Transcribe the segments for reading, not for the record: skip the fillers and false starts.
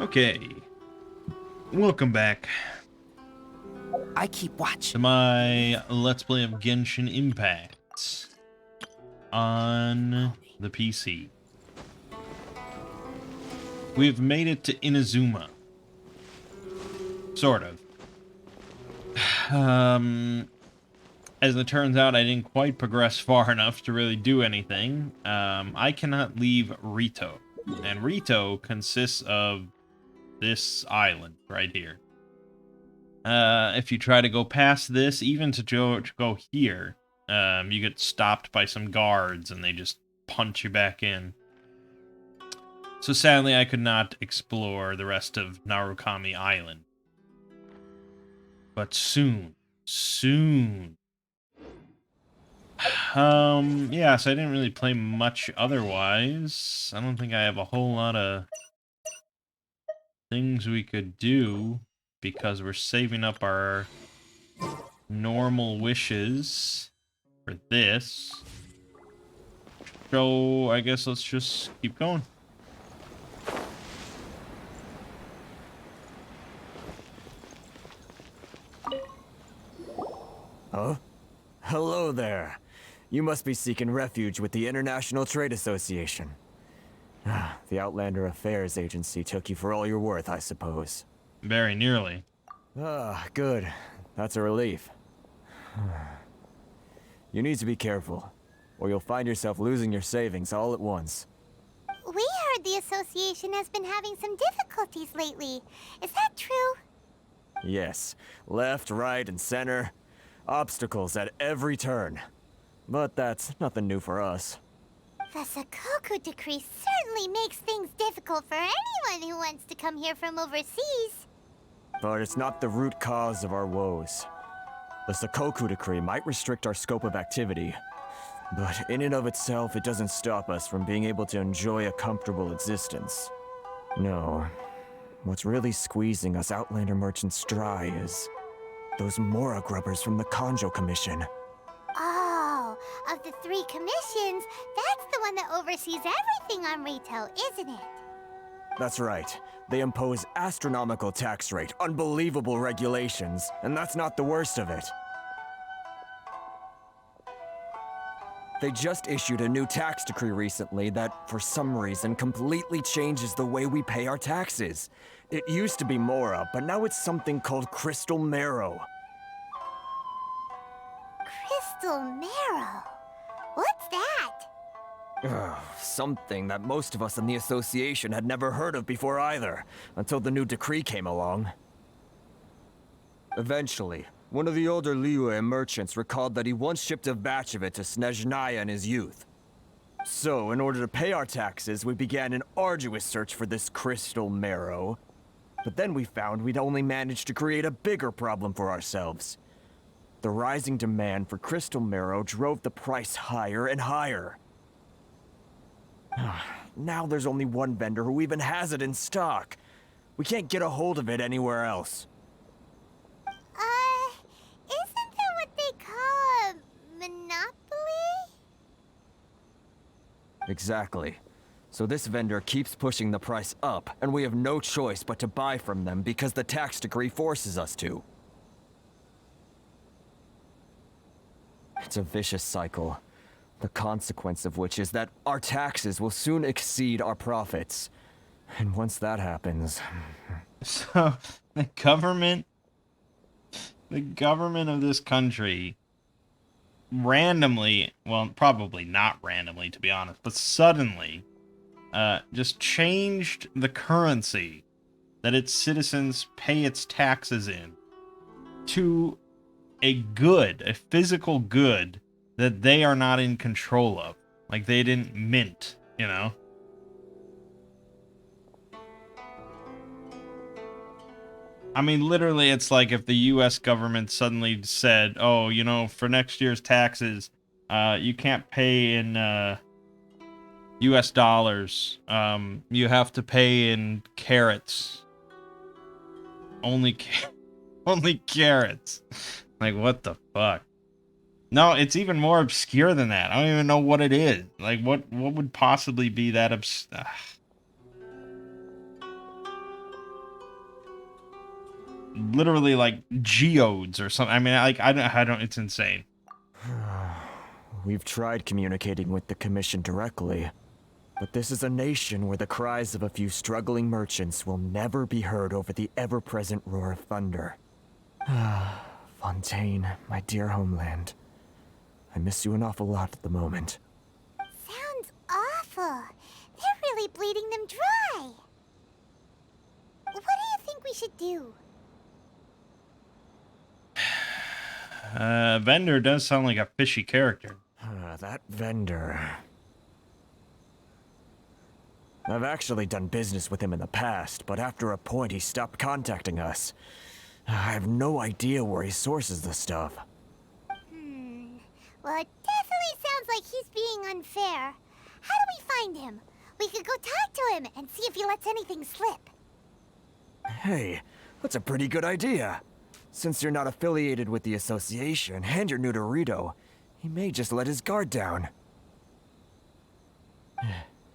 Okay, welcome back I keep watch. to my Let's Play of Genshin Impact on the PC. We've made it to Inazuma. Sort of. As it turns out, I didn't quite progress far enough to really do anything. I cannot leave Rito. And Rito consists of this island right here. If you try to go past this, even to go here, you get stopped by some guards and they just punch you back in. So sadly, I could not explore the rest of Narukami Island. But soon. Yeah, so I didn't really play much otherwise. I don't think I have a whole lot of things we could do because we're saving up our normal wishes for this. So I guess let's just keep going. Huh? Hello there. You must be seeking refuge with the International Trade Association. The Outlander Affairs Agency took you for all you're worth, I suppose. Very nearly. Good. That's a relief. You need to be careful, or you'll find yourself losing your savings all at once. We heard the association has been having some difficulties lately. Is that true? Yes. Left, right, and center. Obstacles at every turn. But that's nothing new for us. The Sakoku decree certainly makes things difficult for anyone who wants to come here from overseas. But it's not the root cause of our woes. The Sakoku decree might restrict our scope of activity, but in and of itself, it doesn't stop us from being able to enjoy a comfortable existence. No. What's really squeezing us Outlander merchants dry is those Mora grubbers from the Kanjo Commission. Oh, of the three commissions, that's the one that oversees everything on retail, isn't it? That's right. They impose astronomical tax rate, unbelievable regulations, and that's not the worst of it. They just issued a new tax decree recently that, for some reason, completely changes the way we pay our taxes. It used to be Mora, but now it's something called Crystal Marrow. Crystal Marrow? What's that? Something that most of us in the association had never heard of before either, until the new decree came along. Eventually, one of the older Liyue merchants recalled that he once shipped a batch of it to Snezhnaya in his youth. So, in order to pay our taxes, we began an arduous search for this Crystal Marrow. But then we found we'd only managed to create a bigger problem for ourselves. The rising demand for Crystal Marrow drove the price higher and higher. Now there's only one vendor who even has it in stock. We can't get a hold of it anywhere else. Isn't that what they call a monopoly? Exactly. So this vendor keeps pushing the price up, and we have no choice but to buy from them because the tax decree forces us to. It's a vicious cycle. The consequence of which is that our taxes will soon exceed our profits. And once that happens... So, the government of this country randomly, well, probably not randomly to be honest, but suddenly just changed the currency that its citizens pay its taxes in to a good, a physical good that they are not in control of. Like they didn't mint, you know? I mean, literally, it's like if the U.S. government suddenly said, oh, you know, for next year's taxes, you can't pay in U.S. dollars. You have to pay in carrots. Only carrots. Like, what the fuck? No, it's even more obscure than that. I don't even know what it is. Like, what would possibly be that literally like geodes or something. I mean, like I don't. It's insane. We've tried communicating with the Commission directly, but this is a nation where the cries of a few struggling merchants will never be heard over the ever-present roar of thunder. Fontaine, my dear homeland. I miss you an awful lot at the moment. Sounds awful. They're really bleeding them dry. What do you think we should do? Vendor does sound like a fishy character. That vendor. I've actually done business with him in the past, but after a point he stopped contacting us. I have no idea where he sources the stuff. Well, it definitely sounds like he's being unfair. How do we find him? We could go talk to him and see if he lets anything slip. Hey, that's a pretty good idea. Since you're not affiliated with the association and you're new to Rito, he may just let his guard down.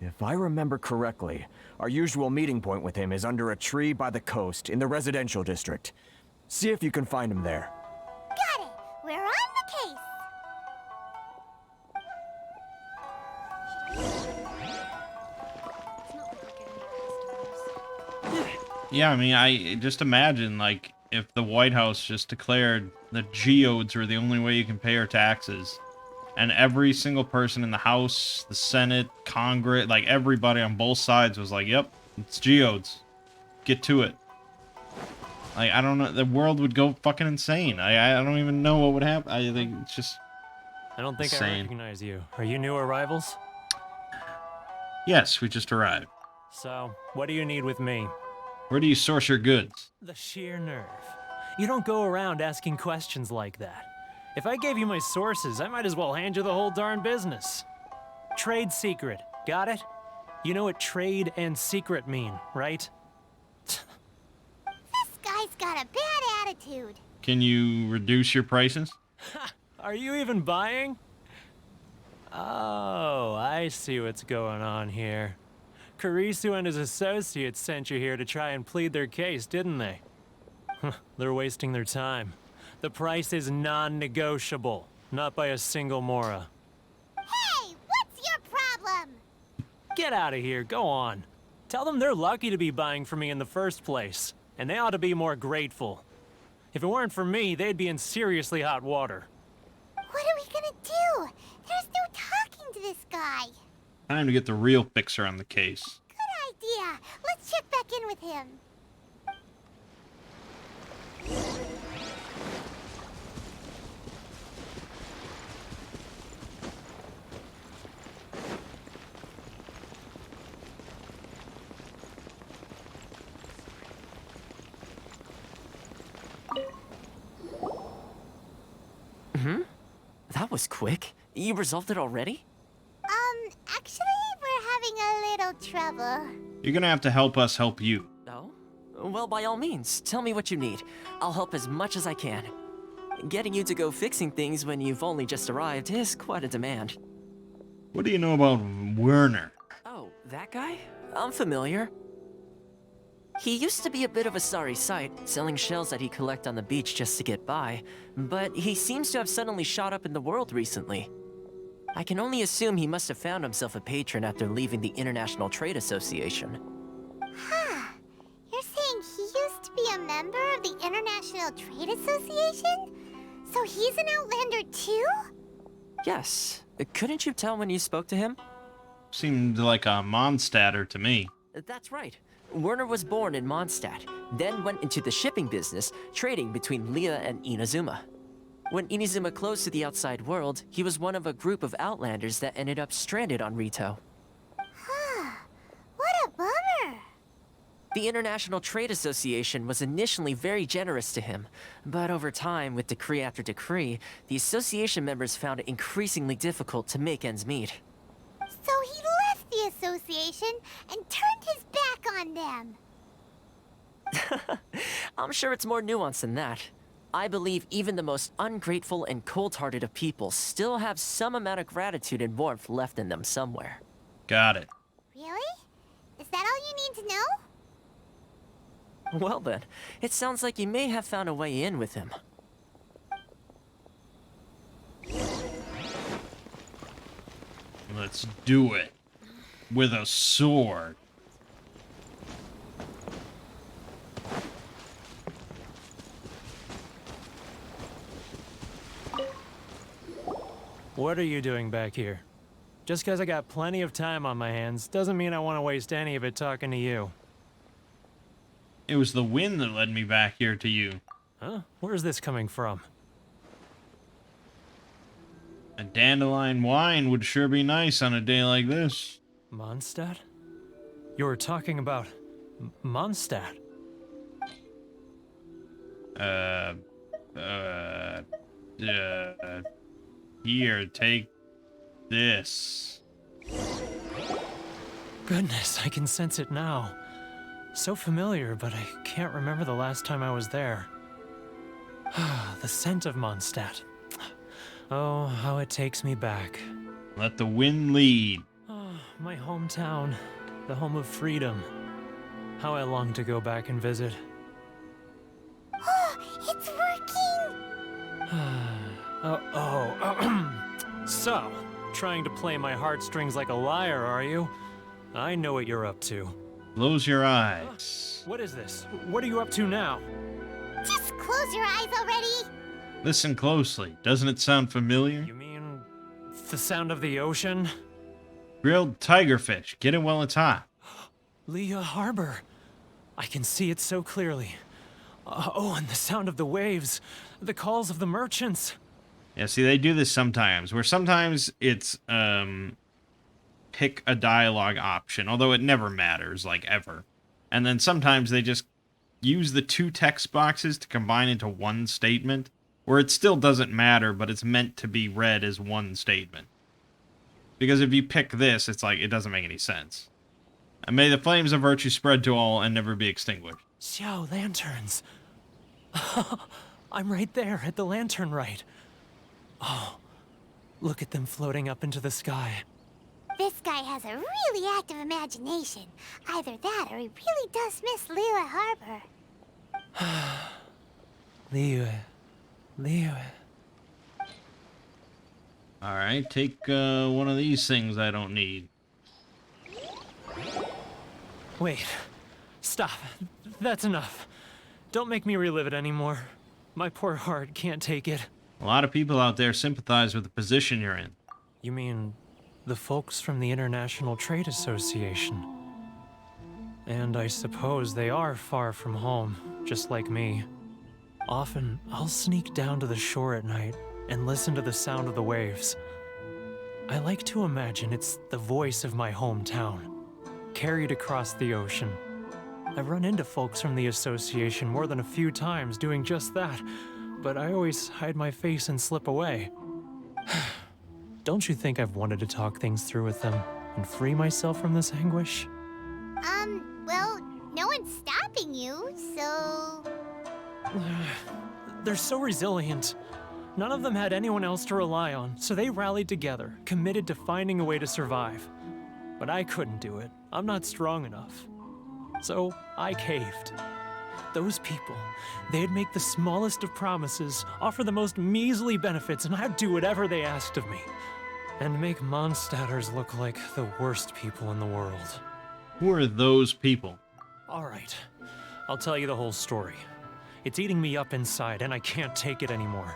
If I remember correctly, our usual meeting point with him is under a tree by the coast in the residential district. See if you can find him there. Got it! We're on the case! Yeah, I mean, I just imagine, like, if the White House just declared that geodes were the only way you can pay your taxes, and every single person in the House, the Senate, Congress, like, everybody on both sides was like, yep, it's geodes. Get to it. Like, I don't know, the world would go fucking insane. I don't even know what would happen. I think it's just I don't think I insane. recognize you. Are you new arrivals? Yes, we just arrived. So, what do you need with me? Where do you source your goods? The sheer nerve. You don't go around asking questions like that. If I gave you my sources, I might as well hand you the whole darn business. Trade secret, got it? You know what trade and secret mean, right? This guy's got a bad attitude. Can you reduce your prices? Are you even buying? Oh, I see what's going on here. Karisu and his associates sent you here to try and plead their case, didn't they? They're wasting their time. The price is non-negotiable, not by a single Mora. Hey, what's your problem? Get out of here, go on. Tell them they're lucky to be buying from me in the first place, and they ought to be more grateful. If it weren't for me, they'd be in seriously hot water. What are we gonna do? There's no talking to this guy. Time to get the real fixer on the case. Good idea. Let's check back in with him. That was quick. You resolved it already? Actually, we're having a little trouble. You're gonna have to help us help you. No? Well, by all means, tell me what you need. I'll help as much as I can. Getting you to go fixing things when you've only just arrived is quite a demand. What do you know about Werner? Oh, that guy? I'm familiar. He used to be a bit of a sorry sight, selling shells that he collect on the beach just to get by, but he seems to have suddenly shot up in the world recently. I can only assume he must have found himself a patron after leaving the International Trade Association. Huh. You're saying he used to be a member of the International Trade Association? So he's an Outlander too? Yes. Couldn't you tell when you spoke to him? Seemed like a Mondstadter to me. That's right. Werner was born in Mondstadt, then went into the shipping business, trading between Leah and Inazuma. When Inazuma closed to the outside world, he was one of a group of Outlanders that ended up stranded on Rito. Huh. What a bummer. The International Trade Association was initially very generous to him, but over time, with decree after decree, the association members found it increasingly difficult to make ends meet. So he left the association and turned his back on them. I'm sure it's more nuanced than that. I believe even the most ungrateful and cold-hearted of people still have some amount of gratitude and warmth left in them somewhere. Got it. Really? Is that all you need to know? Well then, it sounds like you may have found a way in with him. Let's do it. With a sword. What are you doing back here? Just because I got plenty of time on my hands doesn't mean I want to waste any of it talking to you. It was the wind that led me back here to you. Huh? Where's this coming from? A dandelion wine would sure be nice on a day like this. Mondstadt? You were talking about Mondstadt. Here, take this. Goodness, I can sense it now. So familiar, but I can't remember the last time I was there. The scent of Mondstadt. Oh, how it takes me back. Let the wind lead. Oh, my hometown, the home of freedom. How I long to go back and visit. Oh, it's working! So, trying to play my heartstrings like a liar, are you? I know what you're up to. Close your eyes. What is this? What are you up to now? Just close your eyes already! Listen closely. Doesn't it sound familiar? You mean the sound of the ocean? Grilled tigerfish. Get it while it's hot. Leah Harbor. I can see it so clearly. Oh, and the sound of the waves. The calls of the merchants. Yeah, see, they do this sometimes, where sometimes it's, pick a dialogue option, although it never matters, like, ever. And then sometimes they just use the two text boxes to combine into one statement, where it still doesn't matter, but it's meant to be read as one statement. Because if you pick this, it's like, it doesn't make any sense. And may the flames of virtue spread to all and never be extinguished. Xiao lanterns. I'm right there at the lantern right. Oh, look at them floating up into the sky. This guy has a really active imagination. Either that or he really does miss Liyue Harbor. Liyue. Alright, take one of these things I don't need. Wait. Stop. That's enough. Don't make me relive it anymore. My poor heart can't take it. A lot of people out there sympathize with the position you're in. You mean the folks from the International Trade Association? And I suppose they are far from home, just like me. Often, I'll sneak down to the shore at night and listen to the sound of the waves. I like to imagine it's the voice of my hometown, carried across the ocean. I've run into folks from the association more than a few times doing just that, but I always hide my face and slip away. Don't you think I've wanted to talk things through with them and free myself from this anguish? Well, no one's stopping you, so... They're so resilient. None of them had anyone else to rely on, so they rallied together, committed to finding a way to survive. But I couldn't do it. I'm not strong enough. So I caved. Those people, they'd make the smallest of promises, offer the most measly benefits, and I'd do whatever they asked of me. And make Mondstadters look like the worst people in the world. Who are those people? All right, I'll tell you the whole story. It's eating me up inside, and I can't take it anymore.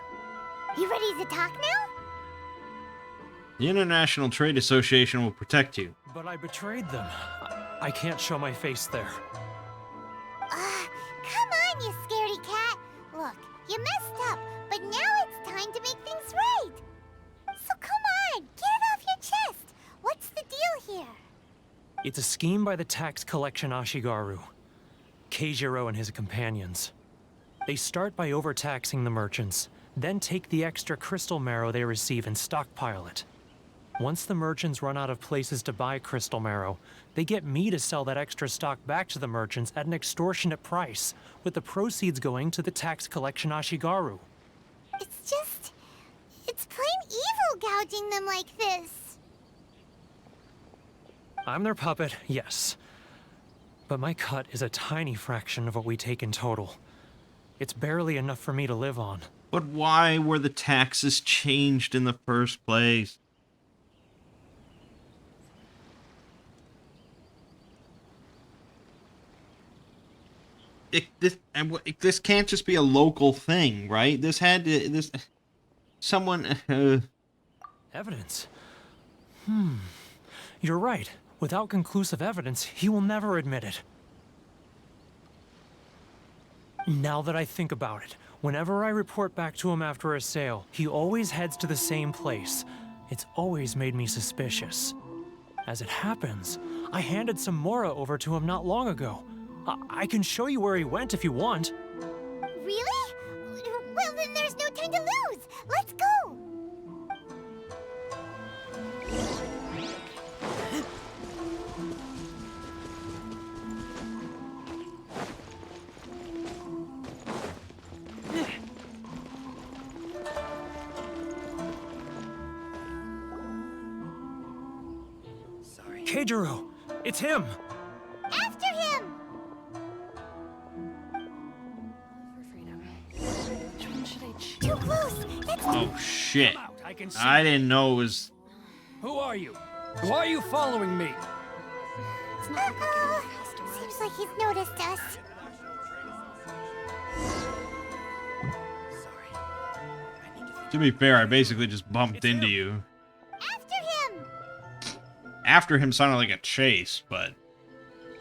You ready to talk now? The International Trade Association will protect you. But I betrayed them. I can't show my face there. Come on, you scaredy cat. Look, you messed up, but now it's time to make things right. So come on, get it off your chest. What's the deal here? It's a scheme by the tax collection Ashigaru, Keijiro and his companions. They start by overtaxing the merchants, then take the extra crystal marrow they receive and stockpile it. Once the merchants run out of places to buy crystal marrow, they get me to sell that extra stock back to the merchants at an extortionate price, with the proceeds going to the tax collection Ashigaru. It's plain evil gouging them like this. I'm their puppet, yes. But my cut is a tiny fraction of what we take in total. It's barely enough for me to live on. But why were the taxes changed in the first place? This can't just be a local thing, right? This had to, someone, Evidence? You're right. Without conclusive evidence, he will never admit it. Now that I think about it, whenever I report back to him after a sale, he always heads to the same place. It's always made me suspicious. As it happens, I handed some Mora over to him not long ago. I can show you where he went if you want. Really? Well, then there's no time to lose. Let's go. Keijiro, it's him! After him. Too close. That's oh shit. I can see. I didn't know it was, Who are you? Why are you following me? Seems like he's noticed us. to be fair, I basically just bumped into you. After him. After him sounded like a chase, but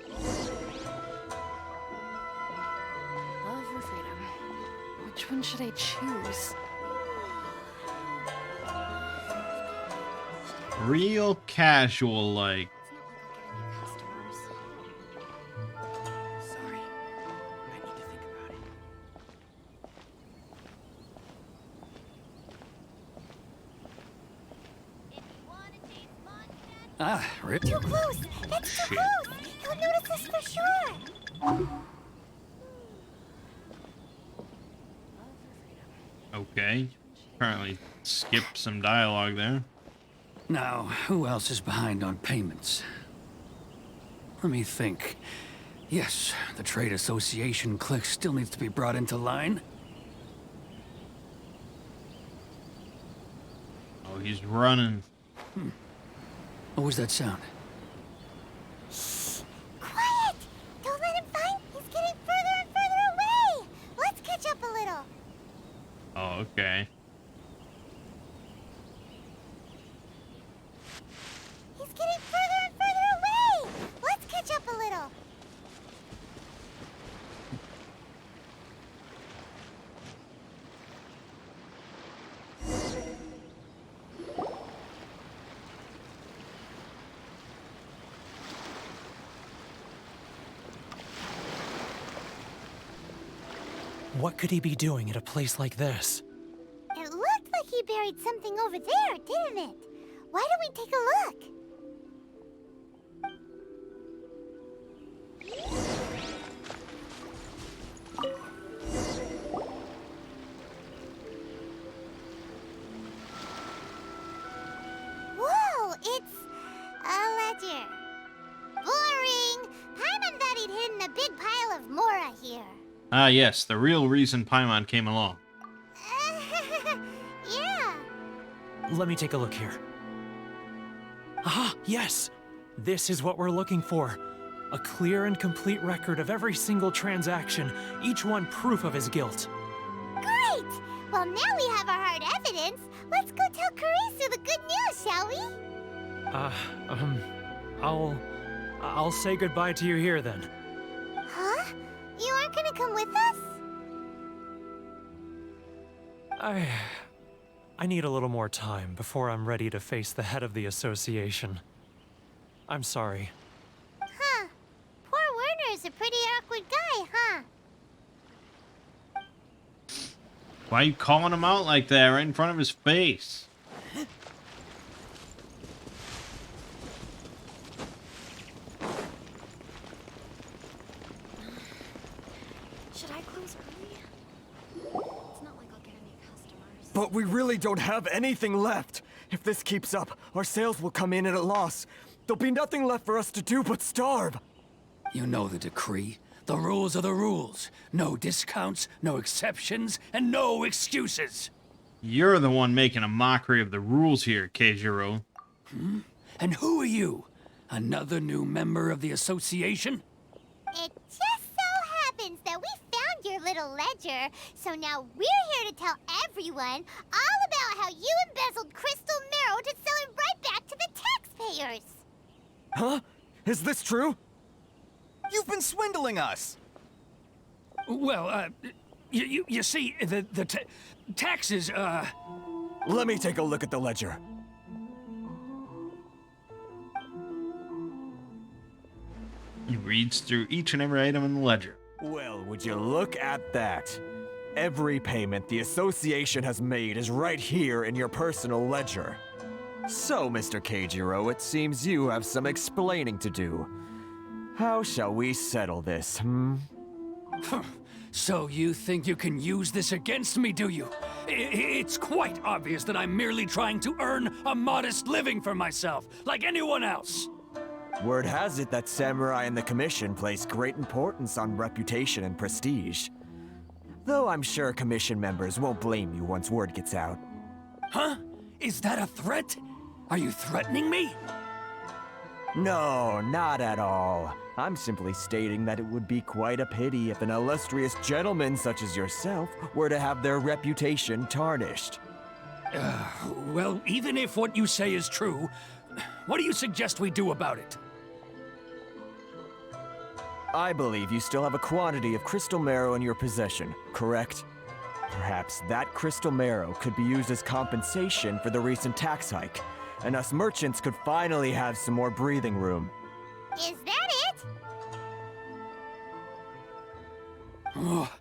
Love or freedom? Which one should I choose? real casual like. It's not like I'll get any customers. Sorry. I need to think about it. Ah, Rip. Too close. That's too close. He'll notice us for sure. Okay. Apparently skip some dialogue there. Now, who else is behind on payments? Let me think. Yes, the trade association clique still needs to be brought into line. Oh, he's running. What was that sound? Quiet. Don't let him find. He's getting further and further away. Let's catch up a little. Oh, okay. He's getting further and further away. Let's catch up a little. What could he be doing at a place like this? It looked like he buried something over there, didn't it? Why don't we take a look? Whoa, it's a ledger. Boring. Paimon thought he'd hidden a big pile of Mora here. Ah, yes, the real reason Paimon came along. Yeah. Let me take a look here. Ah, yes! This is what we're looking for. A clear and complete record of every single transaction, each one proof of his guilt. Great! Well, now we have our hard evidence. Let's go tell Karisu the good news, shall we? I'll say goodbye to you here then. Huh? You aren't gonna come with us? I need a little more time before I'm ready to face the head of the association. I'm sorry. Huh. Poor Werner's a pretty awkward guy, huh? Why are you calling him out like that right in front of his face? Should I close early? It's not like I'll get any customers. But we really don't have anything left. If this keeps up, our sales will come in at a loss. There'll be nothing left for us to do but starve. You know the decree. The rules are the rules. No discounts, no exceptions, and no excuses. You're the one making a mockery of the rules here, Keijiro. And who are you? Another new member of the association? It just so happens that we found your little ledger, so now we're here to tell everyone all about how you embezzled crystal marrow to sell it right back to the taxpayers. Huh? Is this true? You've been swindling us! Well, you see, the taxes, Let me take a look at the ledger. He reads through each and every item in the ledger. Well, would you look at that? Every payment the association has made is right here in your personal ledger. So, Mr. Keijiro, it seems you have some explaining to do. How shall we settle this, So you think you can use this against me, do you? It's quite obvious that I'm merely trying to earn a modest living for myself, like anyone else. Word has it that Samurai and the Commission place great importance on reputation and prestige. Though I'm sure Commission members won't blame you once word gets out. Huh? Is that a threat? Are you threatening me? No, not at all. I'm simply stating that it would be quite a pity if an illustrious gentleman such as yourself were to have their reputation tarnished. Well, even if what you say is true, what do you suggest we do about it? I believe you still have a quantity of crystal marrow in your possession, correct? Perhaps that crystal marrow could be used as compensation for the recent tax hike, and us merchants could finally have some more breathing room. Is that it? Oh,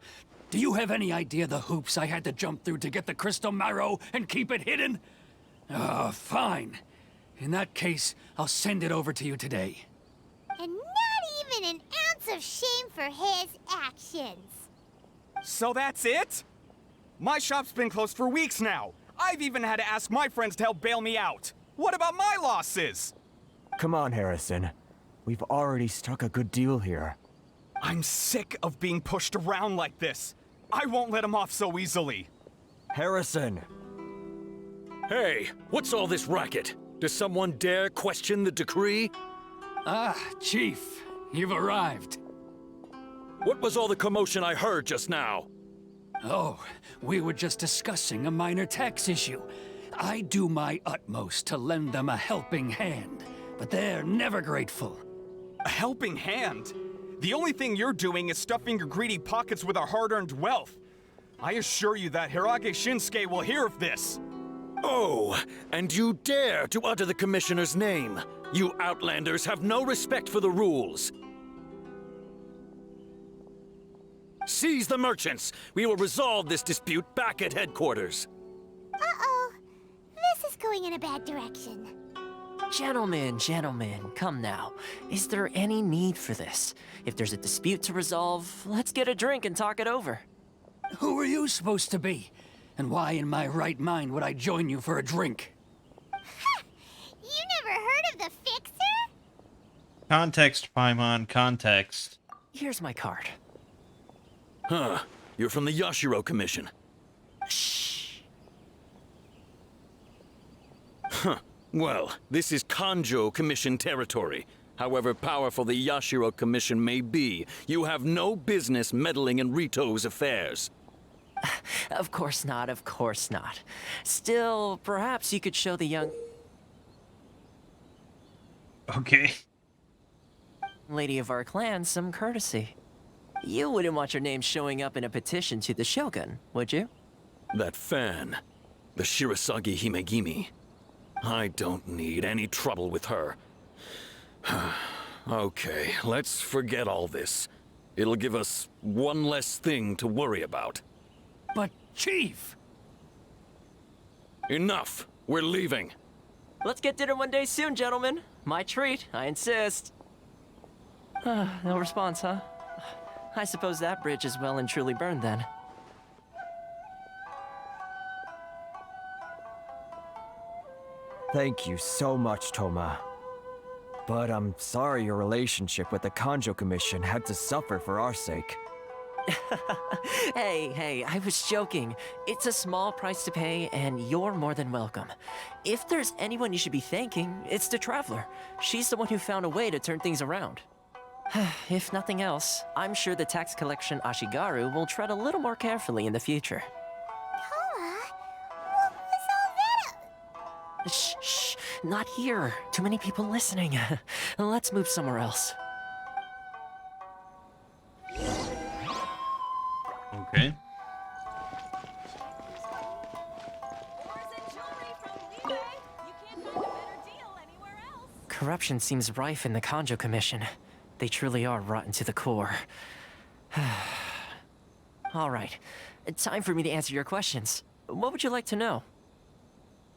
do you have any idea the hoops I had to jump through to get the crystal marrow and keep it hidden? Fine. In that case, I'll send it over to you today. And not even an ounce of shame for his actions. So that's it? My shop's been closed for weeks now. I've even had to ask my friends to help bail me out. What about my losses? Come on, Harrison. We've already struck a good deal here. I'm sick of being pushed around like this. I won't let him off so easily. Harrison! Hey, what's all this racket? Does someone dare question the decree? Ah, Chief, you've arrived. What was all the commotion I heard just now? Oh, we were just discussing a minor tax issue. I do my utmost to lend them a helping hand, but they're never grateful. A helping hand? The only thing you're doing is stuffing your greedy pockets with our hard-earned wealth. I assure you that Hirage Shinsuke will hear of this. Oh, and you dare to utter the Commissioner's name. You Outlanders have no respect for the rules. Seize the merchants. We will resolve this dispute back at headquarters. Uh-oh. This is going in a bad direction. Gentlemen, come now. Is there any need for this? If there's a dispute to resolve, let's get a drink and talk it over. Who are you supposed to be? And why in my right mind would I join you for a drink? You never heard of the Fixer? Context, Paimon, context. Here's my card. Huh. You're from the Yashiro Commission. Shh. Huh. Well, this is Kanjo Commission territory. However powerful the Yashiro Commission may be, you have no business meddling in Rito's affairs. Of course not, of course not. Still, perhaps you could show the young Okay. lady of our clan some courtesy. You wouldn't want your name showing up in a petition to the Shogun, would you? That fan, the Shirasagi Himegimi. I don't need any trouble with her. Okay, let's forget all this. It'll give us one less thing to worry about. But, Chief! Enough! We're leaving. Let's get dinner one day soon, gentlemen. My treat, I insist. No response, huh? I suppose that bridge is well and truly burned then. Thank you so much, Toma. but I'm sorry your relationship with the Kanjo Commission had to suffer for our sake. Hey, I was joking. It's a small price to pay, and you're more than welcome. If there's anyone you should be thanking, it's the Traveler. She's the one who found a way to turn things around. If nothing else, I'm sure the tax collection Ashigaru will tread a little more carefully in the future. Toma? What was all that? Shh, not here. Too many people listening. Let's move somewhere else. Okay. Corruption seems rife in the Kanjo Commission. They truly are rotten to the core. All right, time for me to answer your questions. What would you like to know?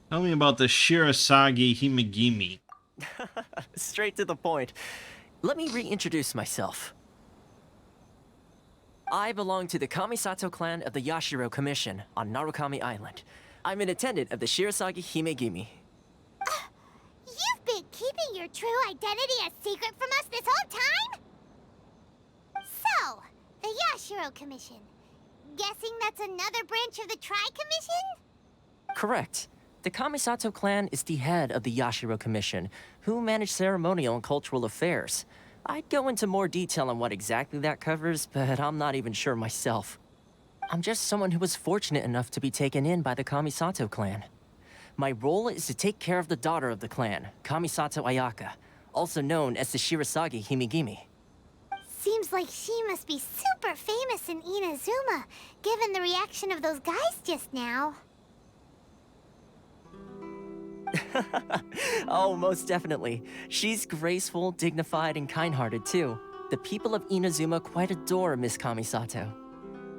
Tell me about the Shirasagi Himegimi. Straight to the point. Let me reintroduce myself. I belong to the Kamisato clan of the Yashiro Commission on Narukami Island. I'm an attendant of the Shirasagi Himegimi. You've been keeping your true identity a secret from us this whole time? So, the Yashiro Commission. Guessing that's another branch of the Tri-Commission? Correct. The Kamisato clan is the head of the Yashiro Commission, who manage ceremonial and cultural affairs. I'd go into more detail on what exactly that covers, but I'm not even sure myself. I'm just someone who was fortunate enough to be taken in by the Kamisato clan. My role is to take care of the daughter of the clan, Kamisato Ayaka, also known as the Shirasagi Himegimi. Seems like she must be super famous in Inazuma, given the reaction of those guys just now. Oh, most definitely. She's graceful, dignified, and kind-hearted too. The people of Inazuma quite adore Miss Kamisato.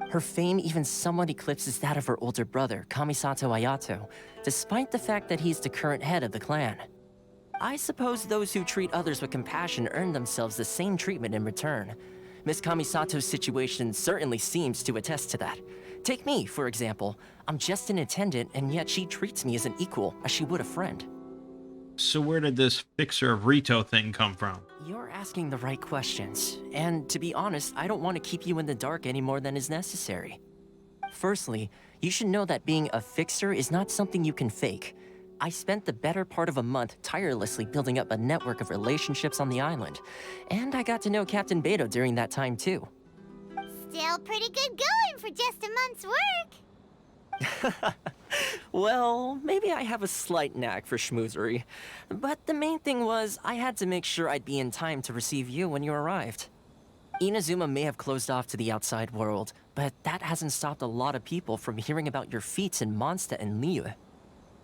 Her fame even somewhat eclipses that of her older brother, Kamisato Ayato, despite the fact that he's the current head of the clan. I suppose those who treat others with compassion earn themselves the same treatment in return. Miss Kamisato's situation certainly seems to attest to that. Take me, for example. I'm just an attendant, and yet she treats me as an equal, as she would a friend. So where did this fixer of Rito thing come from? You're asking the right questions, and to be honest, I don't want to keep you in the dark any more than is necessary. Firstly, you should know that being a fixer is not something you can fake. I spent the better part of a month tirelessly building up a network of relationships on the island, and I got to know Captain Beto during that time too. Still pretty good going for just a month's work. Well, maybe I have a slight knack for schmoozery, but the main thing was I had to make sure I'd be in time to receive you when you arrived. Inazuma may have closed off to the outside world, but that hasn't stopped a lot of people from hearing about your feats in Mondstadt and Liyue.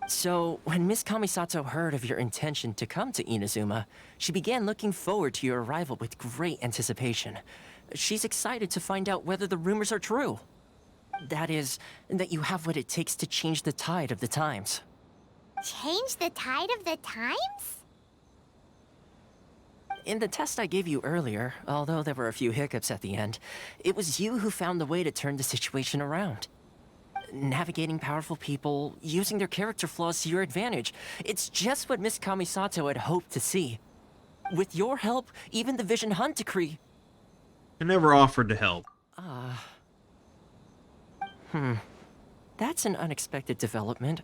So, when Miss Kamisato heard of your intention to come to Inazuma, she began looking forward to your arrival with great anticipation. She's excited to find out whether the rumors are true. That is, that you have what it takes to change the tide of the times. Change the tide of the times? In the test I gave you earlier, although there were a few hiccups at the end, it was you who found the way to turn the situation around. Navigating powerful people, using their character flaws to your advantage. It's just what Miss Kamisato had hoped to see. With your help, even the Vision Hunt decree... I never offered to help. That's an unexpected development.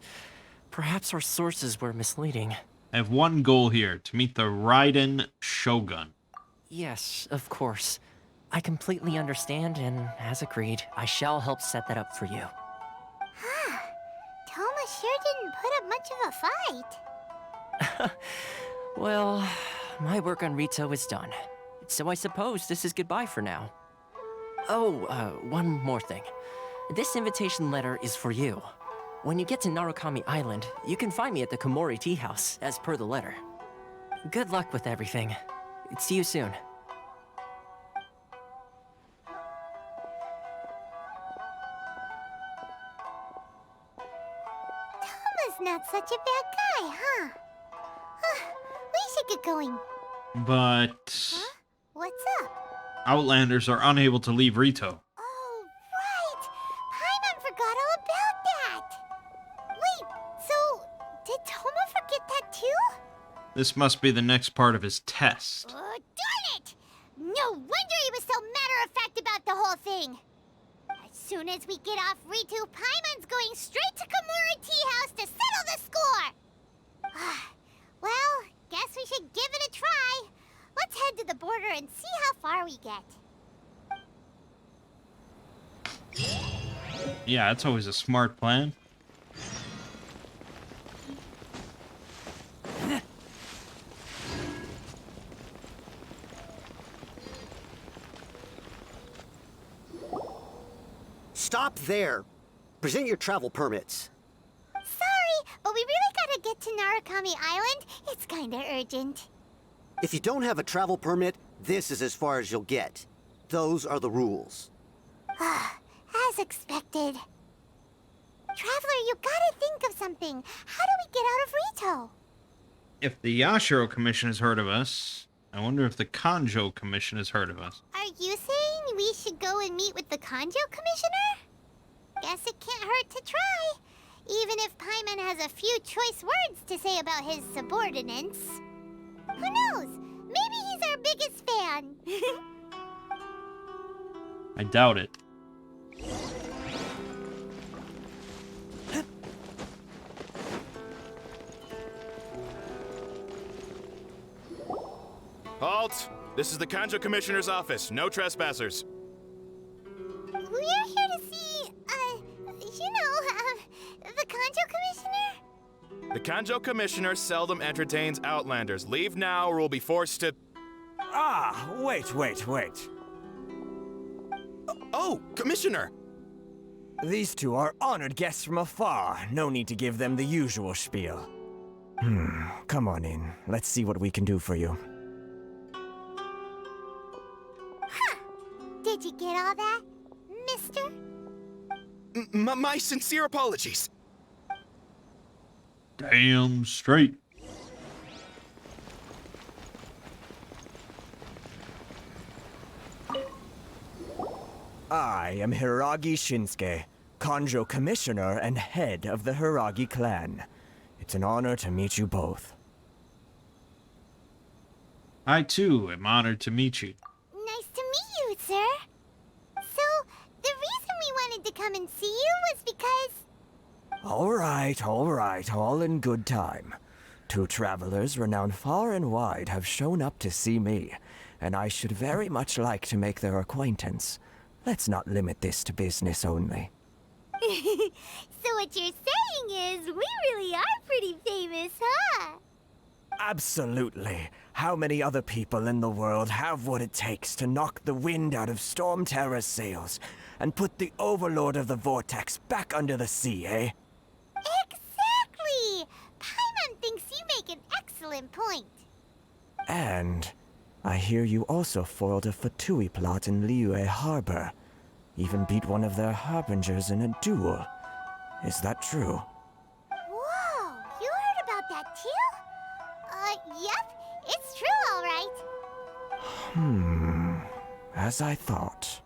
Perhaps our sources were misleading. I have one goal here, to meet the Raiden Shogun. Yes, of course. I completely understand, and as agreed, I shall help set that up for you. Toma sure didn't put up much of a fight. Well, my work on Rito is done. So I suppose this is goodbye for now. Oh, one more thing. This invitation letter is for you. When you get to Narukami Island, you can find me at the Komori Tea House, as per the letter. Good luck with everything. See you soon. Toma's not such a bad guy, huh? We should get going. But Huh? What's up? Outlanders are unable to leave Rito. Oh, right! Paimon forgot all about that! Wait, so did Toma forget that too? This must be the next part of his test. Oh, darn it! No wonder he was so matter-of-fact about the whole thing. As soon as we get off Ritu, Paimon's going straight to Kamura Tea House to settle the score. Well, guess we should give it a try. Let's head to the border and see how far we get. Yeah, that's always a smart plan. Stop there. Present your travel permits. Sorry, but we really gotta get to Narukami Island. It's kinda urgent. If you don't have a travel permit, this is as far as you'll get. Those are the rules. As expected. Traveler, you gotta think of something. How do we get out of Rito? If the Yashiro Commission has heard of us, I wonder if the Kanjo Commission has heard of us. Are you saying we should go and meet with the Kanjo Commissioner? Guess it can't hurt to try. Even if Paimon has a few choice words to say about his subordinates. Who knows? Maybe he's our biggest fan. I doubt it. Halt! This is the Kanjo Commissioner's office. No trespassers. We're here to see, the Kanjo Commissioner? The Kanjo Commissioner seldom entertains Outlanders. Leave now or we'll be forced to... Ah, wait. Oh, Commissioner! These two are honored guests from afar. No need to give them the usual spiel. Come on in. Let's see what we can do for you. Did you get all that, mister? My sincere apologies. Damn straight. I am Hiragi Shinsuke, Kanjo Commissioner and head of the Hiragi clan. It's an honor to meet you both. I, too, am honored to meet you. Nice to meet you, sir. So, the reason we wanted to come and see you was because... All right, all in good time. Two travelers renowned far and wide have shown up to see me, and I should very much like to make their acquaintance. Let's not limit this to business only. So what you're saying is, we really are pretty famous, huh? Absolutely. How many other people in the world have what it takes to knock the wind out of Storm Terror's sails and put the Overlord of the Vortex back under the sea, eh? Exactly! Paimon thinks you make an excellent point. And I hear you also foiled a Fatui plot in Liyue Harbor. Even beat one of their harbingers in a duel. Is that true? Whoa, you heard about that too? Yep, it's true, all right. As I thought.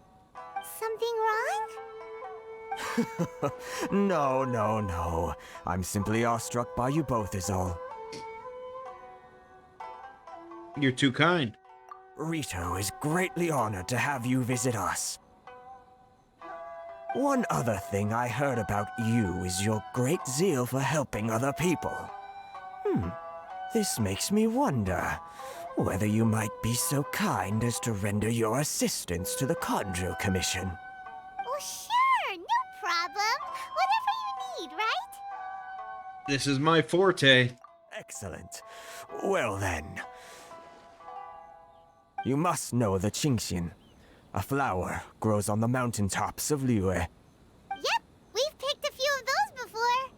Something wrong? No. I'm simply awestruck by you both is all. You're too kind. Rito is greatly honored to have you visit us. One other thing I heard about you is your great zeal for helping other people. This makes me wonder whether you might be so kind as to render your assistance to the Kanjo Commission. Oh, sure, no problem. Whatever you need, right? This is my forte. Excellent. Well then. You must know the Qingxian. A flower grows on the mountaintops of Liyue. Yep, we've picked a few of those before.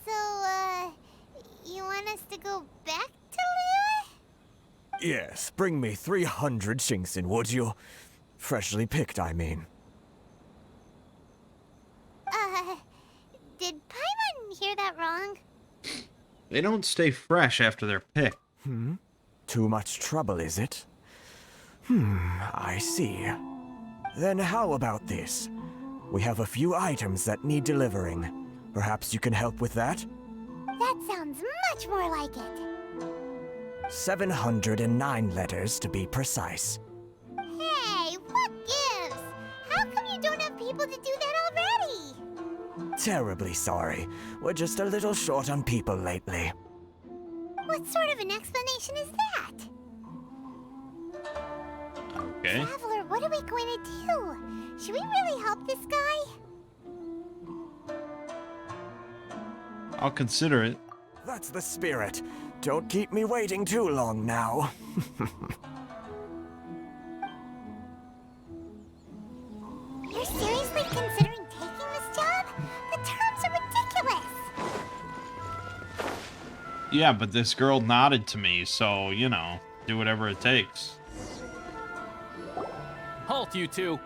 So, you want us to go back to Liyue? Yes, bring me 300 Qingxian, would you? Freshly picked, I mean. Did Paimon hear that wrong? They don't stay fresh after they're picked. Too much trouble, is it? I see. Then how about this? We have a few items that need delivering. Perhaps you can help with that? That sounds much more like it. 709 letters to be precise. Hey, what gives? How come you don't have people to do that already? Terribly sorry. We're just a little short on people lately. What sort of an explanation is that? Okay. Traveler, what are we going to do? Should we really help this guy? I'll consider it. That's the spirit. Don't keep me waiting too long now. You're seriously considering taking this job? The terms are ridiculous. Yeah, but this girl nodded to me, so, you know, do whatever it takes. Halt, you two!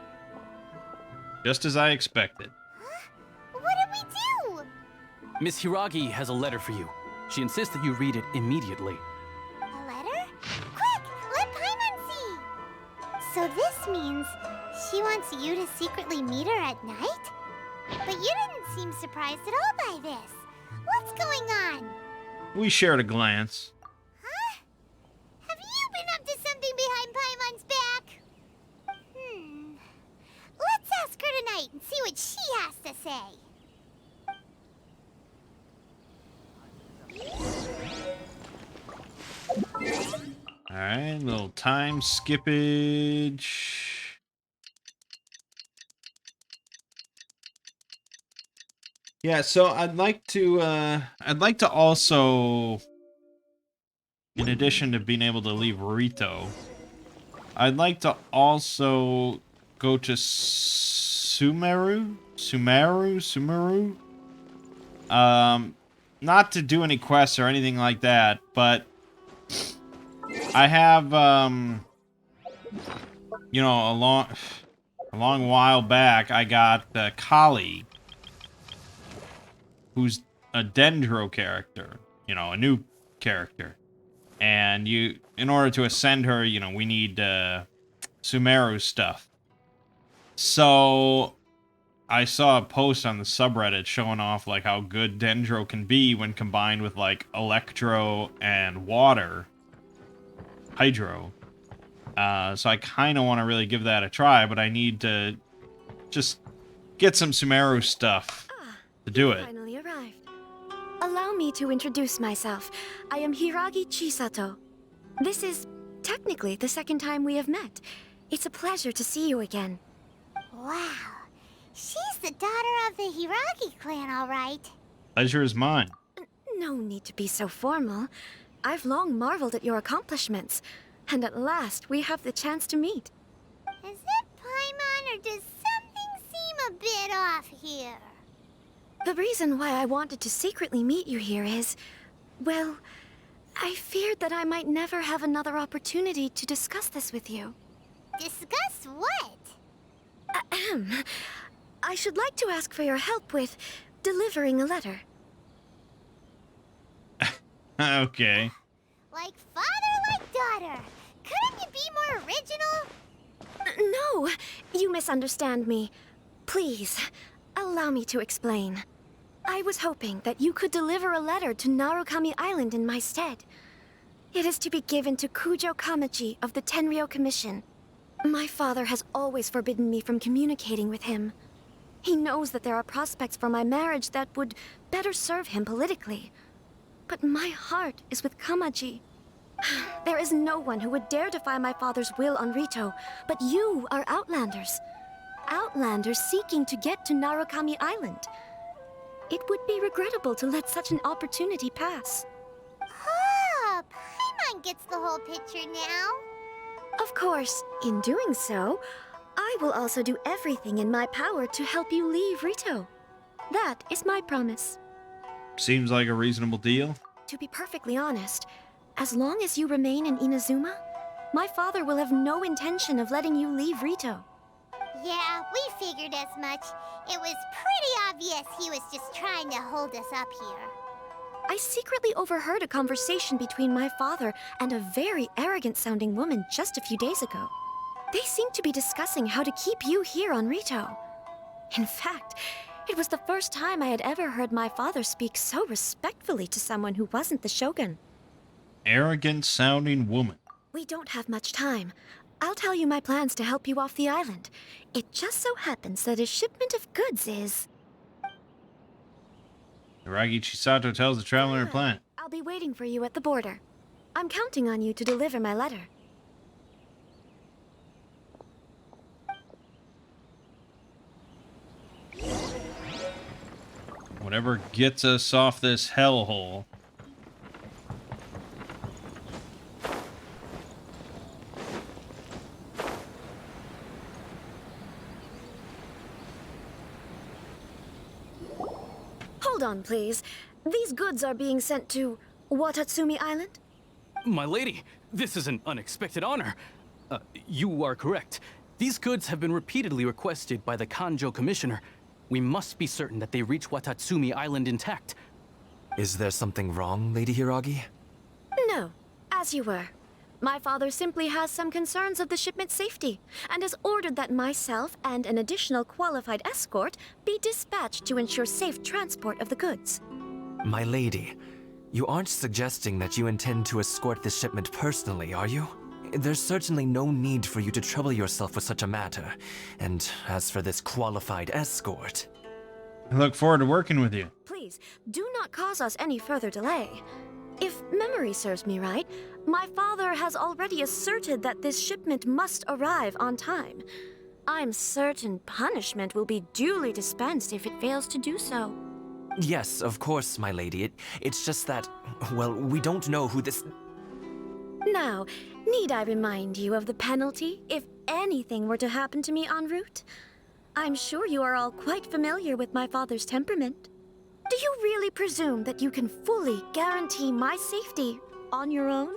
Just as I expected. What did we do? Miss Hiragi has a letter for you. She insists that you read it immediately. A letter? Quick, let Paimon see. So this means she wants you to secretly meet her at night? But you didn't seem surprised at all by this. What's going on? We shared a glance. Huh? Have you been up to something behind Paimon's back? Let's ask her tonight and see what she has to say. Alright, little time skippage. Yeah, so I'd like to also, in addition to being able to leave Rito, I'd like to also go to Sumeru? Not to do any quests or anything like that, but I have, you know, a long while back, I got Kali, who's a Dendro character, you know, a new character. And in order to ascend her, you know, we need Sumeru stuff. So I saw a post on the subreddit showing off like how good Dendro can be when combined with like Electro and Water. Hydro. So I kind of want to really give that a try, but I need to just get some Sumeru stuff to do it. Finally arrived. Allow me to introduce myself. I am Hiragi Chisato. This is technically the second time we have met. It's a pleasure to see you again. Wow. She's the daughter of the Hiragi clan, all right. Pleasure is mine. No need to be so formal. I've long marveled at your accomplishments, and at last we have the chance to meet. Is it Paimon, or does something seem a bit off here? The reason why I wanted to secretly meet you here is, well, I feared that I might never have another opportunity to discuss this with you. Discuss what? Ahem. I should like to ask for your help with delivering a letter. Okay. Like father, like daughter. Couldn't you be more original? No, you misunderstand me. Please, allow me to explain. I was hoping that you could deliver a letter to Narukami Island in my stead. It is to be given to Kujo Kamachi of the Tenryou Commission. My father has always forbidden me from communicating with him. He knows that there are prospects for my marriage that would better serve him politically. But my heart is with Kamaji. There is no one who would dare defy my father's will on Rito, but you are Outlanders. Outlanders seeking to get to Narukami Island. It would be regrettable to let such an opportunity pass. Oh, Paimon gets the whole picture now. Of course, in doing so, I will also do everything in my power to help you leave Rito. That is my promise. Seems like a reasonable deal. To be perfectly honest, as long as you remain in Inazuma, my father will have no intention of letting you leave Rito. Yeah, we figured as much. It was pretty obvious he was just trying to hold us up here. I secretly overheard a conversation between my father and a very arrogant-sounding woman just a few days ago. They seemed to be discussing how to keep you here on Rito. In fact, it was the first time I had ever heard my father speak so respectfully to someone who wasn't the Shogun. Arrogant sounding woman. We don't have much time. I'll tell you my plans to help you off the island. It just so happens that a shipment of goods is... Hiragi Chisato tells the traveler her plan. I'll be waiting for you at the border. I'm counting on you to deliver my letter. Whatever gets us off this hellhole. Hold on, please. These goods are being sent to Watatsumi Island? My lady, this is an unexpected honor. You are correct. These goods have been repeatedly requested by the Kanjo Commissioner. We must be certain that they reach Watatsumi Island intact. Is there something wrong, Lady Hiragi? No, as you were. My father simply has some concerns of the shipment's safety, and has ordered that myself and an additional qualified escort be dispatched to ensure safe transport of the goods. My lady, you aren't suggesting that you intend to escort this shipment personally, are you? There's certainly no need for you to trouble yourself with such a matter. And as for this qualified escort... I look forward to working with you. Please, do not cause us any further delay. If memory serves me right, my father has already asserted that this shipment must arrive on time. I'm certain punishment will be duly dispensed if it fails to do so. Yes, of course, my lady. It's just that, well, we don't know who this... Now, need I remind you of the penalty if anything were to happen to me en route? I'm sure you are all quite familiar with my father's temperament. Do you really presume that you can fully guarantee my safety on your own?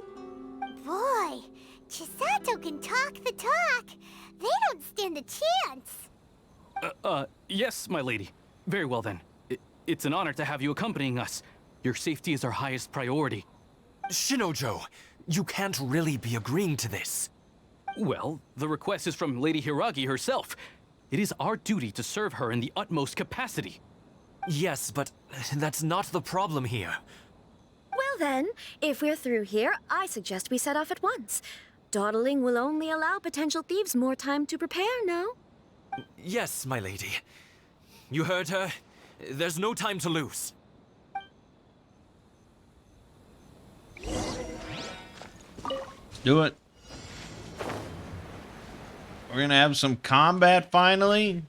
Boy, Chisato can talk the talk. They don't stand a chance. Yes, my lady. Very well then. It's an honor to have you accompanying us. Your safety is our highest priority. Shinojo, you can't really be agreeing to this. Well, the request is from Lady Hiragi herself. It is our duty to serve her in the utmost capacity. Yes, but that's not the problem here. Well then, if we're through here, I suggest we set off at once. Dawdling will only allow potential thieves more time to prepare, no? Yes, my lady. You heard her. There's no time to lose. Let's do it. We're gonna have some combat finally.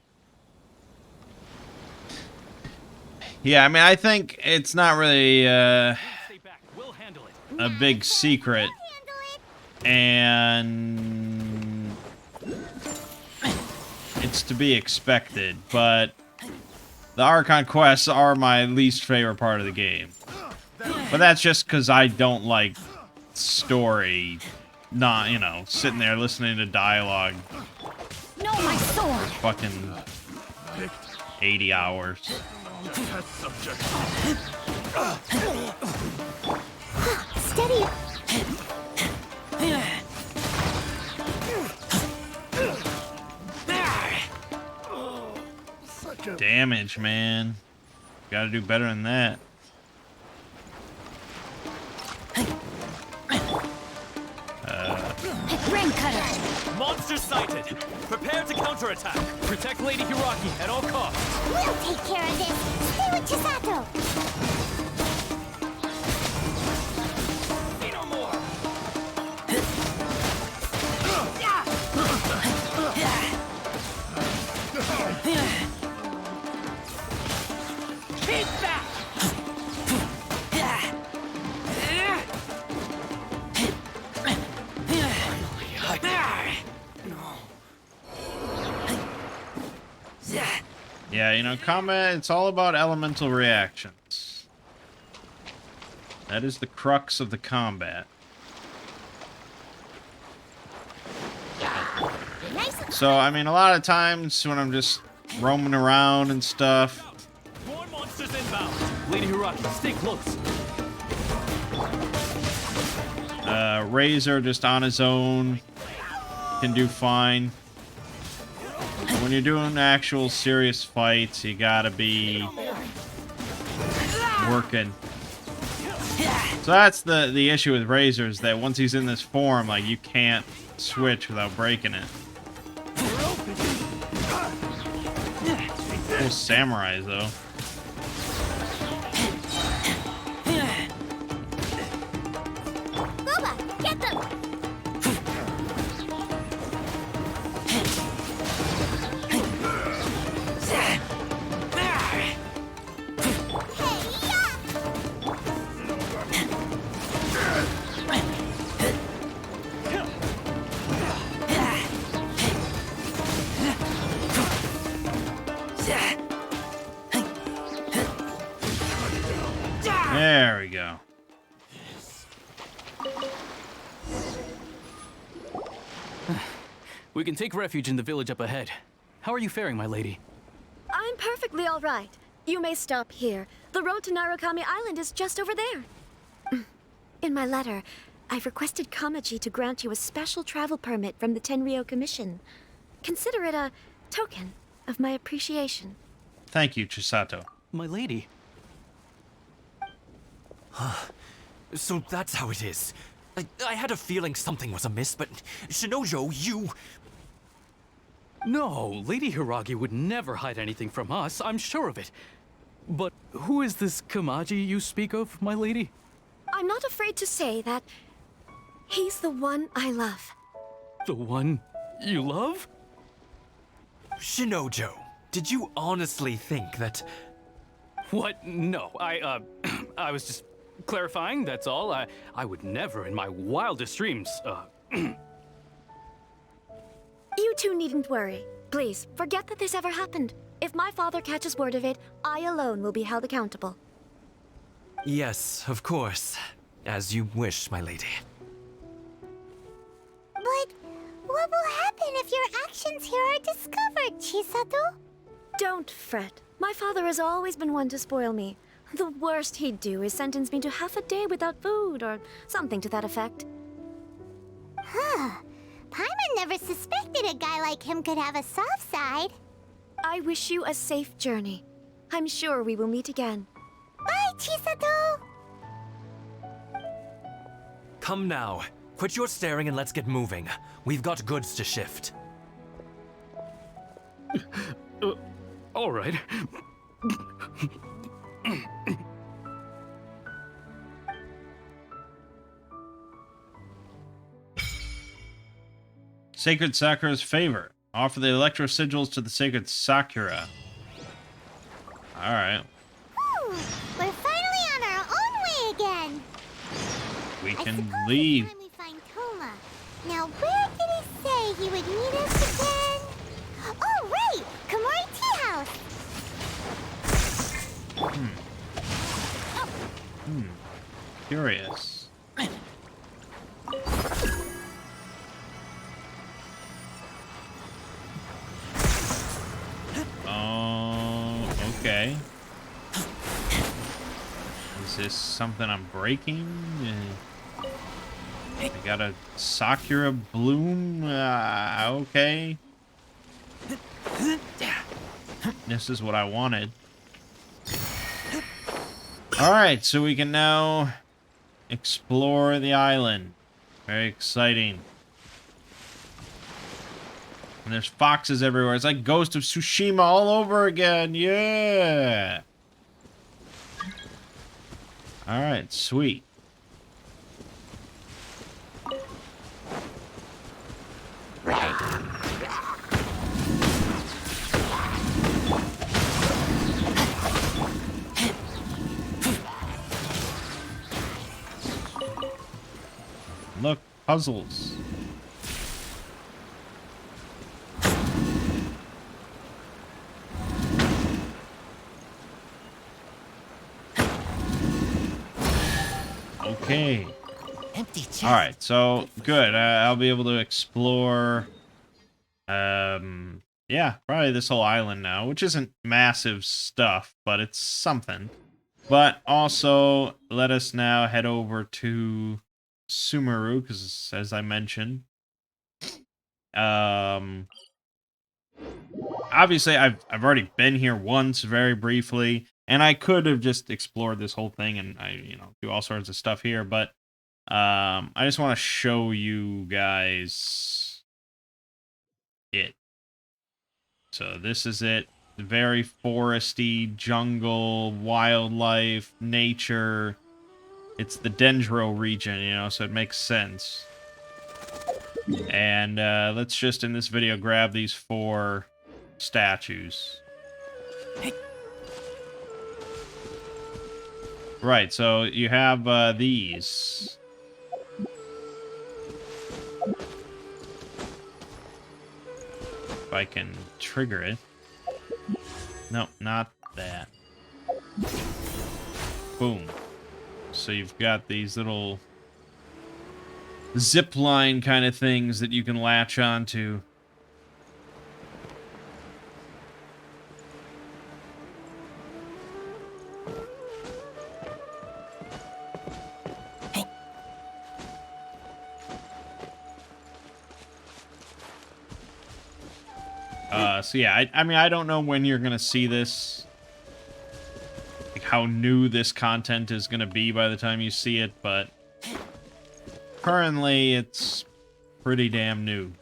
Yeah, I mean, I think it's not really a big secret, and it's to be expected, but the Archon quests are my least favorite part of the game. But that's just because I don't like story, not, you know, sitting there listening to dialogue. No, my sword! Fucking 80 hours. Steady! Damage, man. Gotta do better than that. Ring cutter! Monster sighted! Prepare to counterattack! Protect Lady Hiragi at all costs! We'll take care of this! Stay with Chisato! Say no more! Keep that! Yeah, you know, combat, it's all about elemental reactions. That is the crux of the combat. So, I mean, a lot of times when I'm just roaming around and stuff... More monsters inbound! Lady Hiragi, stay close! Razor just on his own can do fine. When you're doing actual serious fights, you gotta be working. So that's the issue with Razor, is that once he's in this form, like, you can't switch without breaking it. Cool samurais, though. Boba, get them! There we go. We can take refuge in the village up ahead. How are you faring, my lady? I'm perfectly all right. You may stop here. The road to Narukami Island is just over there. In my letter, I've requested Kamaji to grant you a special travel permit from the Tenryou Commission. Consider it a token of my appreciation. Thank you, Chisato. My lady. So that's how it is. I had a feeling something was amiss, but Shinojo, you... No, Lady Hiragi would never hide anything from us, I'm sure of it. But who is this Kamaji you speak of, my lady? I'm not afraid to say that he's the one I love. The one you love? Shinojo, did you honestly think that... What? No, I was just clarifying, that's all. I would never in my wildest dreams, You two needn't worry. Please, forget that this ever happened. If my father catches word of it, I alone will be held accountable. Yes, of course. As you wish, my lady. But what will happen if your actions here are discovered, Chisato? Don't fret. My father has always been one to spoil me. The worst he'd do is sentence me to half a day without food, or something to that effect. Huh. Paimon never suspected a guy like him could have a soft side. I wish you a safe journey. I'm sure we will meet again. Bye, Chisato! Come now. Quit your staring and let's get moving. We've got goods to shift. All right. Sacred Sakura's favor. Offer the Electro Sigils to the Sacred Sakura. Alright. We're finally on our own way again. We I can suppose leave. it's time we find Toma. Now, where did he say he would meet us again? Oh, right! Komori Tea House! Curious. Oh, okay. Is this something I'm breaking? I got a Sakura bloom? Okay. This is what I wanted. Alright, so we can now explore the island. Very exciting. And there's foxes everywhere. It's like Ghost of Tsushima all over again. Yeah. Alright, sweet. Look, puzzles. Okay. Empty chest. All right, so good. I'll be able to explore. Yeah, probably this whole island now, which isn't massive stuff, but it's something. But also, let us now head over to Sumeru, because as I mentioned, obviously I've already been here once, very briefly. And I could have just explored this whole thing and do all sorts of stuff here, but I just want to show you guys it. So this is it. Very foresty, jungle, wildlife, nature. It's the Dendro region, so it makes sense. And let's just, in this video, grab these 4 statues. Right, so you have these. If I can trigger it. No, not that. Boom. So you've got these little zip line kind of things that you can latch onto. So yeah, I mean, I don't know when you're gonna see this, like how new this content is gonna be by the time you see it, but currently it's pretty damn new.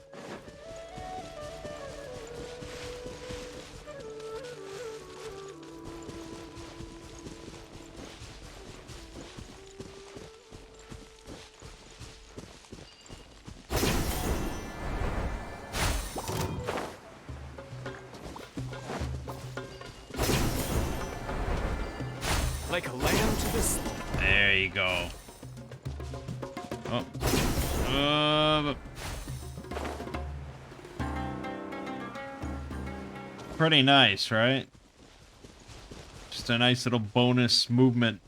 Like a lamb to this. There you go. Oh. Pretty nice, right? Just a nice little bonus movement.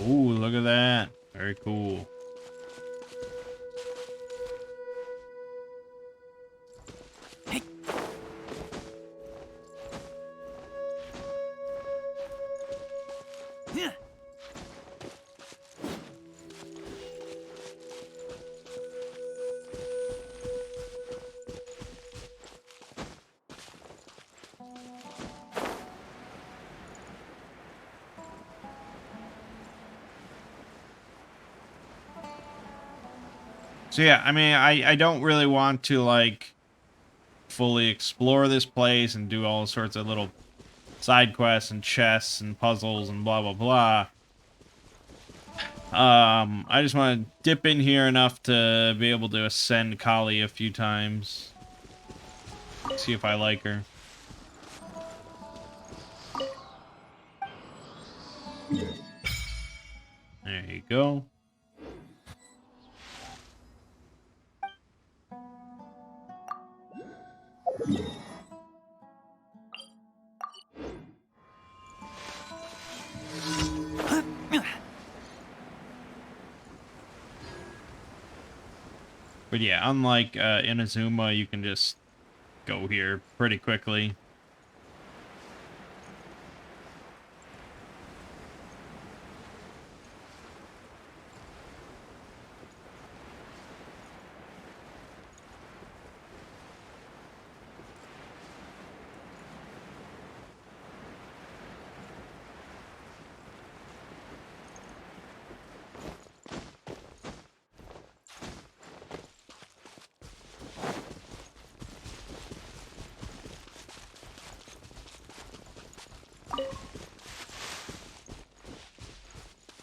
Ooh, look at that. Very cool. So yeah, I mean, I don't really want to, like, fully explore this place and do all sorts of little side quests and chests and puzzles and blah, blah, blah. I just want to dip in here enough to be able to ascend Kali a few times. See if I like her. There you go. But yeah, unlike Inazuma, you can just go here pretty quickly.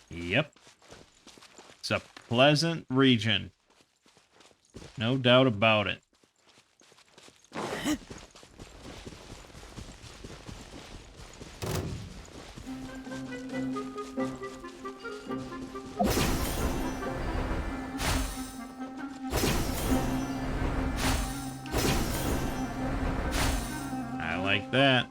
Yep. It's a pleasant region. No doubt about it. I like that.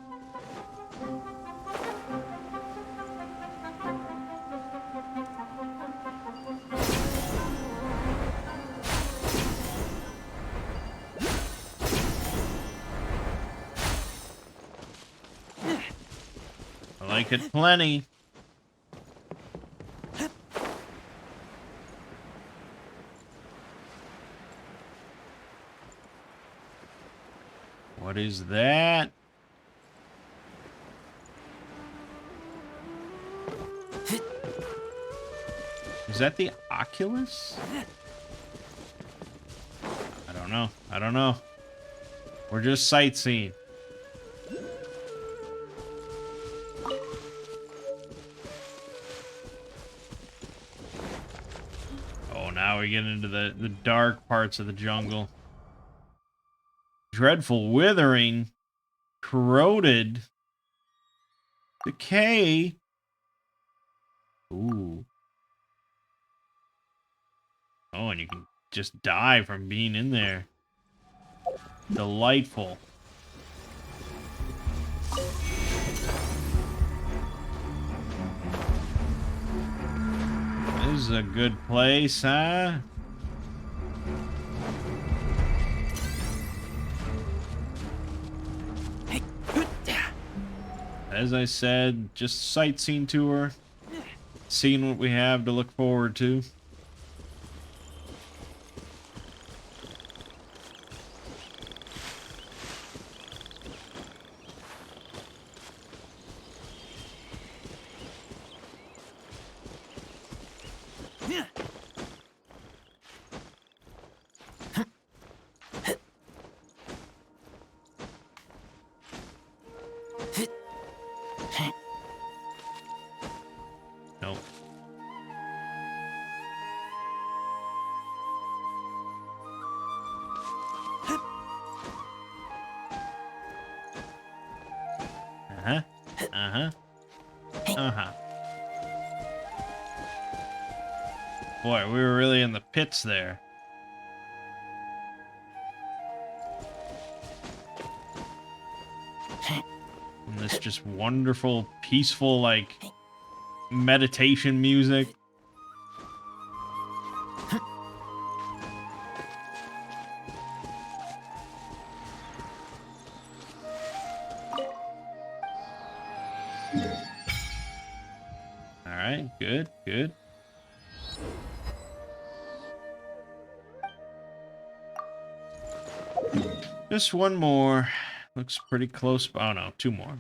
Like it plenty. What is that? Is that the Oculus? I don't know. I don't know. We're just sightseeing. Oh, now we get into the dark parts of the jungle. Dreadful withering, corroded, decay. Ooh. Oh, and you can just die from being in there. Delightful. This is a good place, huh? As I said, just sightseeing tour. Seeing what we have to look forward to. Nope. Uh-huh. Uh-huh. Uh-huh. Boy, we were really in the pits there. And this just wonderful, peaceful, like, meditation music. Alright, good, good. Just one more. Looks pretty close. Oh no, two more.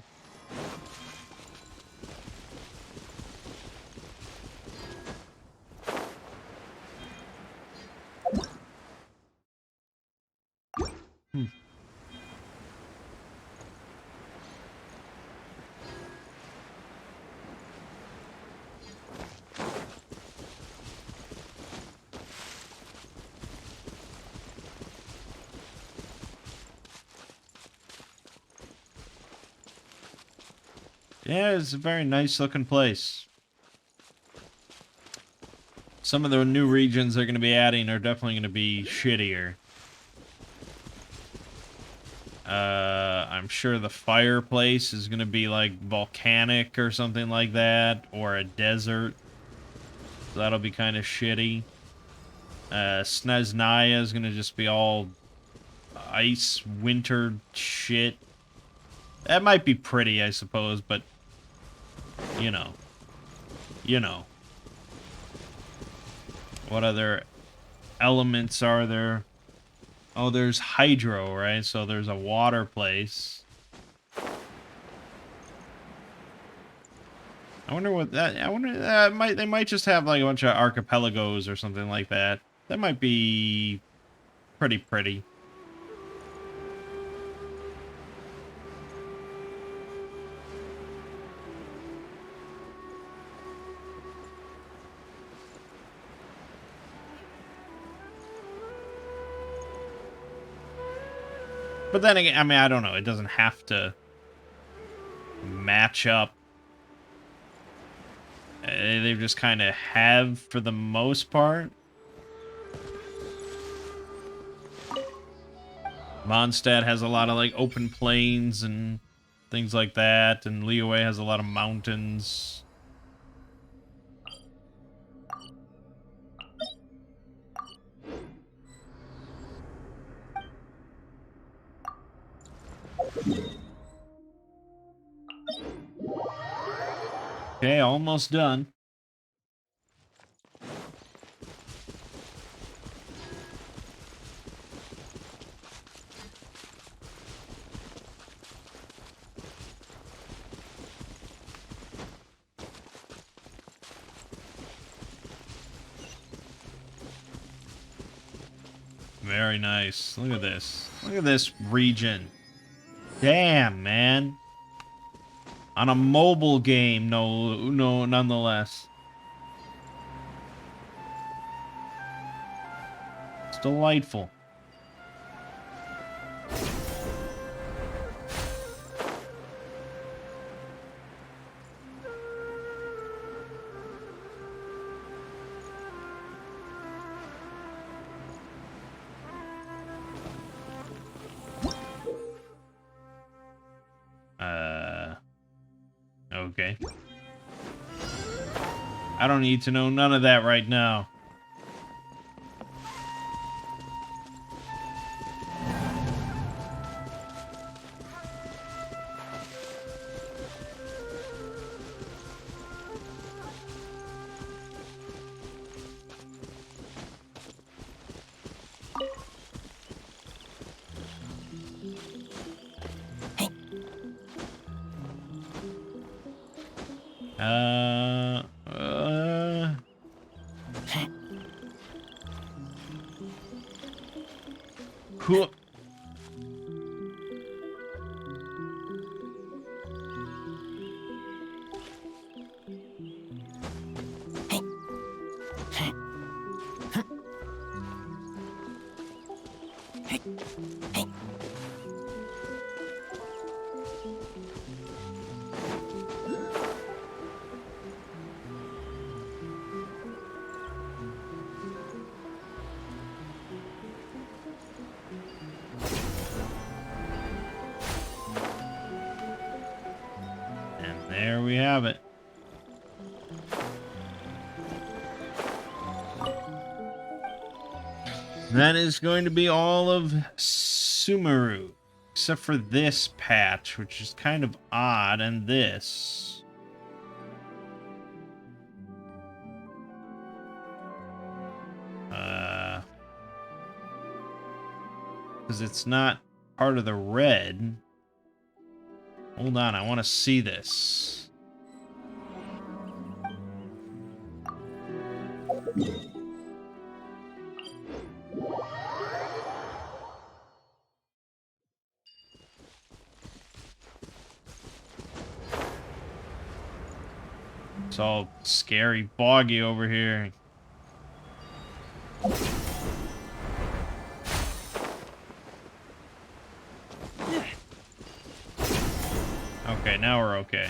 Yeah, it's a very nice looking place. Some of the new regions they're going to be adding are definitely going to be shittier. I'm sure the fireplace is going to be like volcanic or something like that, or a desert. So that'll be kind of shitty. Snezhnaya is going to just be all ice winter shit. That might be pretty, I suppose, but you know. You know. What other elements are there? Oh, there's hydro, right? So there's a water place. I wonder what that... I wonder... they might just have like a bunch of archipelagos or something like that. That might be pretty pretty. But then again, I mean, I don't know. It doesn't have to match up. They just kind of have for the most part. Mondstadt has a lot of like open plains and things like that, and Liyue has a lot of mountains. Okay, almost done. Very nice. Look at this. Look at this region. Damn, man. On a mobile game, nonetheless. It's delightful. Okay. I don't need to know none of that right now. Cool. There we have it. That is going to be all of Sumeru, except for this patch, which is kind of odd, and this. Because it's not part of the red. Hold on, I want to see this. It's all scary, boggy over here. Okay, now we're okay.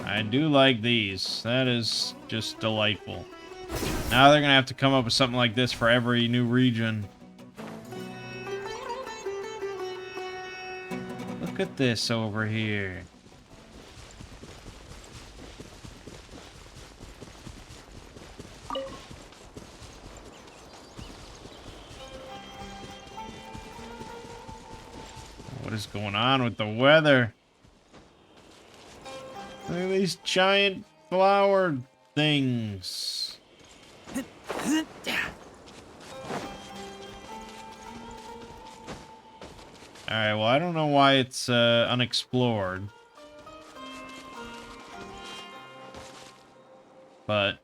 I do like these. That is just delightful. Now they're gonna have to come up with something like this for every new region. Look at this over here. What is going on with the weather? Look at these giant flower things. Alright, well, I don't know why it's unexplored. But,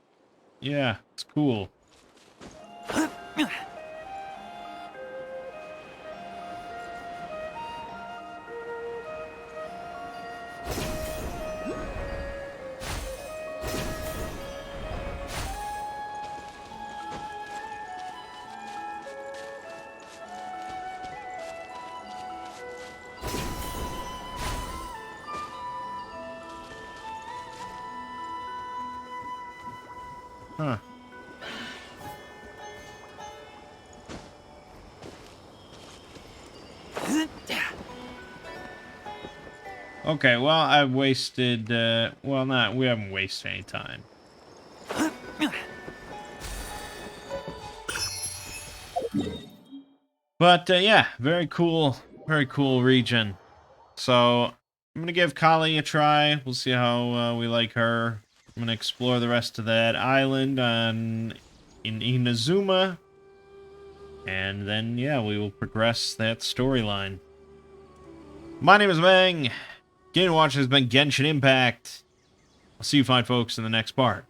yeah, it's cool. Huh. Okay, well, I've wasted, well, we haven't wasted any time. But yeah, very cool region. So I'm gonna give Kali a try. We'll see how we like her. I'm gonna explore the rest of that island in Inazuma, and then yeah, we will progress that storyline. My name is Mangg. Game Watch has been Genshin Impact. I'll see you fine folks in the next part.